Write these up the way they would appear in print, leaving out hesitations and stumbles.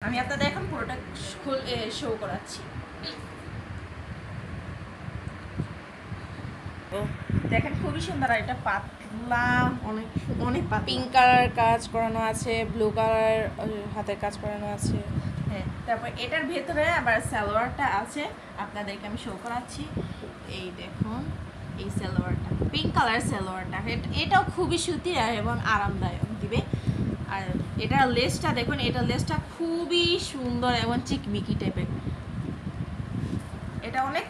আমি আপনাদের এখন পুরোটা শো করাচ্ছি। দেখেন খুবই সুন্দর, আর এটা পাতলা, অনেক অনেক পিঙ্ক কালার কাজ করানো আছে, ব্লু কালার হাতের কাজ করানো আছে। হ্যাঁ, তারপর এটার ভেতরে আবার সালোয়ারটা আছে, আপনাদেরকে আমি শো করাচ্ছি। এই দেখুন, এই সালোয়ারটা পিঙ্ক কালার সালোয়ারটা, এটাও খুবই সুতি এবং আরামদায়ক দিবে। আর এটার লেসটা দেখুন, এটার লেসটা খুবই সুন্দর এবং চিকমিকি টাইপের। এটা অনেক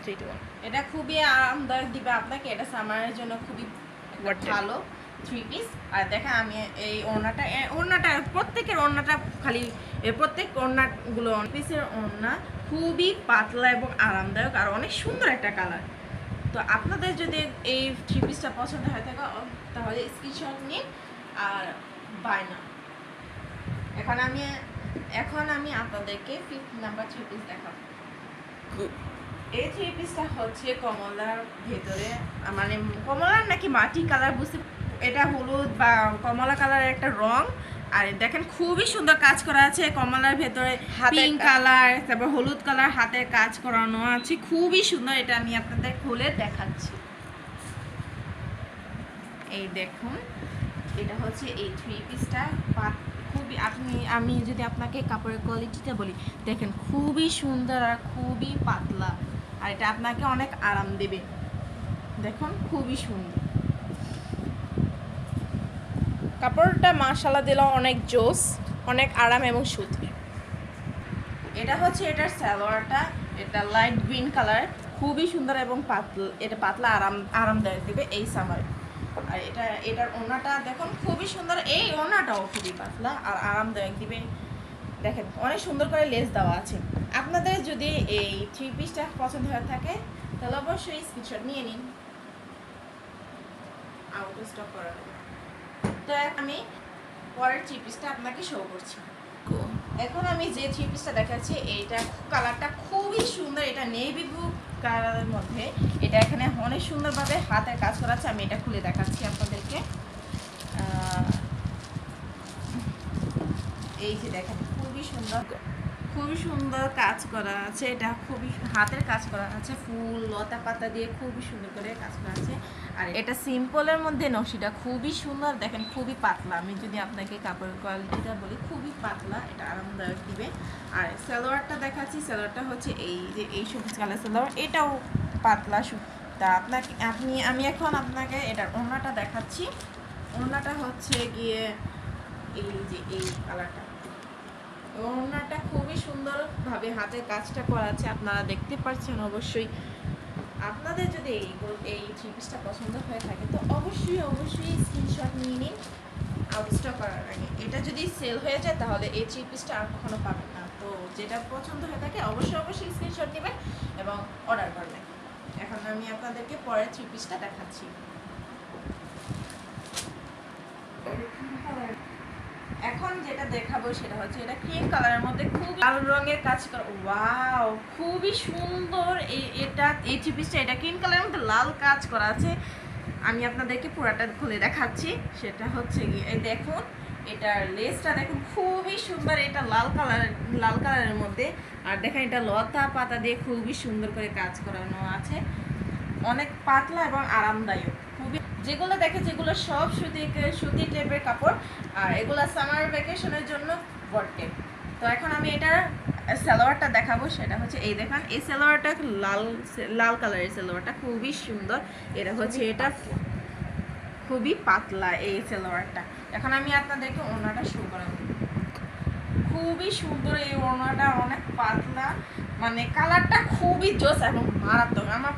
এটা খুবই আরামদায়ক দিবে আপনাকে। এটা সামারের জন্য খুবই ভালো থ্রি পিস। আর দেখেন আমি এই ওড়নাটা প্রত্যেকের ওড়নাটা খালি প্রত্যেক ওড়নাগুলো পিসের ওড়না খুবই পাতলা এবং আরামদায়ক আর অনেক সুন্দর একটা কালার। তো আপনাদের যদি এই থ্রি পিসটা পছন্দ হয়ে থাকে তাহলে স্ক্রিনশট নিন আর বাই না। এখন আমি আপনাদেরকে 5th নাম্বার থ্রি পিস দেখাবো। এই থ্রি পিসটা হচ্ছে কমলার ভেতরে, মানে কমলার নাকি মাটি কালার বুঝতে, এটা হলুদ বা কমলা কালারের একটা রং। আর দেখেন খুবই সুন্দর কাজ করা আছে কমলার ভেতরে, পিঙ্ক কালার, তারপর হলুদ কালার হাতের কাজ করানো আছে, খুবই সুন্দর। এটা আমি আপনাদের খুলে দেখাচ্ছি। এই দেখুন, এটা হচ্ছে এই থ্রি পিসটা খুবই আমি যদি আপনাকে কাপড়ের কোয়ালিটিটা বলি, দেখেন খুবই সুন্দর আর খুবই পাতলা, আর এটা আপনাকে অনেক আরাম দেবে। দেখুন খুবই সুন্দর কাপড়টা মাশাআল্লাহ দিল অনেক জোস, অনেক আরাম এবং সুতি। এটা হচ্ছে এটার সালোয়ারটা, এটা লাইট গ্রিন কালার, খুবই সুন্দর এবং এটা পাতলা আরামদায়ক দিবে এই সামারে। আর এটার ওড়নাটা দেখুন খুবই সুন্দর, এই ওড়নাটাও খুবই পাতলা আর আরামদায়ক দিবে। দেখেন অনেক সুন্দর করে লেস দেওয়া আছে। আপনাদের যদি এই থ্রি পিসটা পছন্দ হয়ে থাকে তাহলে অবশ্যই স্ক্রিনশট নিয়ে নিন। আউট স্টক করা হবে। তো আমি পরের থ্রি পিসটা আপনাকে শো করছি। এখন আমি যে থ্রি পিসটা দেখাচ্ছি এইটা কালারটা খুবই সুন্দর, এটা নেভি ব্লু কালারের মধ্যে। এটা এখানে অনেক সুন্দরভাবে হাতের কাজ করা আছে, আমি এটা খুলে দেখাচ্ছি আপনাদেরকে। এই যে দেখেন খুবই সুন্দর কাজ করা আছে, এটা খুবই হাতের কাজ করা আছে, ফুল লতা পাতা দিয়ে খুবই সুন্দর করে কাজ করা আছে। আর এটা সিম্পলের মধ্যে নকশিটা খুবই সুন্দর, দেখেন খুবই পাতলা। আমি যদি আপনাকে কাপড়ের কোয়ালিটিটা বলি, খুবই পাতলা, এটা আরামদায়ক দিবে। আর সালোয়ারটা দেখাচ্ছি, সালোয়ারটা হচ্ছে এই যে এই সবুজ কালার সালোয়ার, এটাও পাতলা তা আমি এখন আপনাকে এটার ওড়নাটা দেখাচ্ছি। ওড়নাটা হচ্ছে গিয়ে এই যে এই কালারটা, ওড়নাটা খুবই সুন্দরভাবে হাতের কাজটা করা আছে, আপনারা দেখতে পাচ্ছেন। অবশ্যই আপনাদের যদি এই থ্রি পিসটা পছন্দ হয়ে থাকে তো অবশ্যই স্ক্রিনশট নিয়ে নিন আউট স্টক করার আগে। এটা যদি সেল হয়ে যায় তাহলে এই থ্রি পিসটা আর কখনো পাবেন না। তো যেটা পছন্দ হয়ে থাকে অবশ্যই স্ক্রিনশট নেবেন এবং অর্ডার করবেন। এখন আমি আপনাদেরকে পরের থ্রি পিসটা দেখাচ্ছি। এখন যেটা দেখাবো সেটা হচ্ছে এটা ক্রিম কালারের মধ্যে খুব লাল রঙের কাজ করা। ওয়াও, খুবই সুন্দর। এই থ্রি পিসটা এটা ক্রিম কালারের মধ্যে লাল কাজ করা আছে। আমি আপনাদেরকে পুরাটা খুলে দেখাচ্ছি। সেটা হচ্ছে গিয়ে এই দেখুন, এটার লেসটা দেখুন খুবই সুন্দর, এটা লাল কালারের মধ্যে। আর দেখেন এটা লতা পাতা দিয়ে খুবই সুন্দর করে কাজ করানো আছে, অনেক পাতলা এবং আরামদায়ক। খুবই যেগুলো সব সুতি টাইপের কাপড়, আর এগুলো সামার ভ্যাকেশনের জন্য গর্টেন। তো এখন আমি এটার সালোয়ারটা দেখাবো। সেটা হচ্ছে এই দেখেন, এই সালোয়ারটা লাল কালারের সালোয়ারটা খুবই সুন্দর। এটা হচ্ছে এটা খুবই পাতলা এই সালোয়ারটা। এখন আমি আপনাদেরকে ওড়নাটা শো করাবো। খুবই সুন্দর এই ওড়নাটা, অনেক পাতলা, মানে কালারটা খুবই জোস এবং মারাত্মক। আমার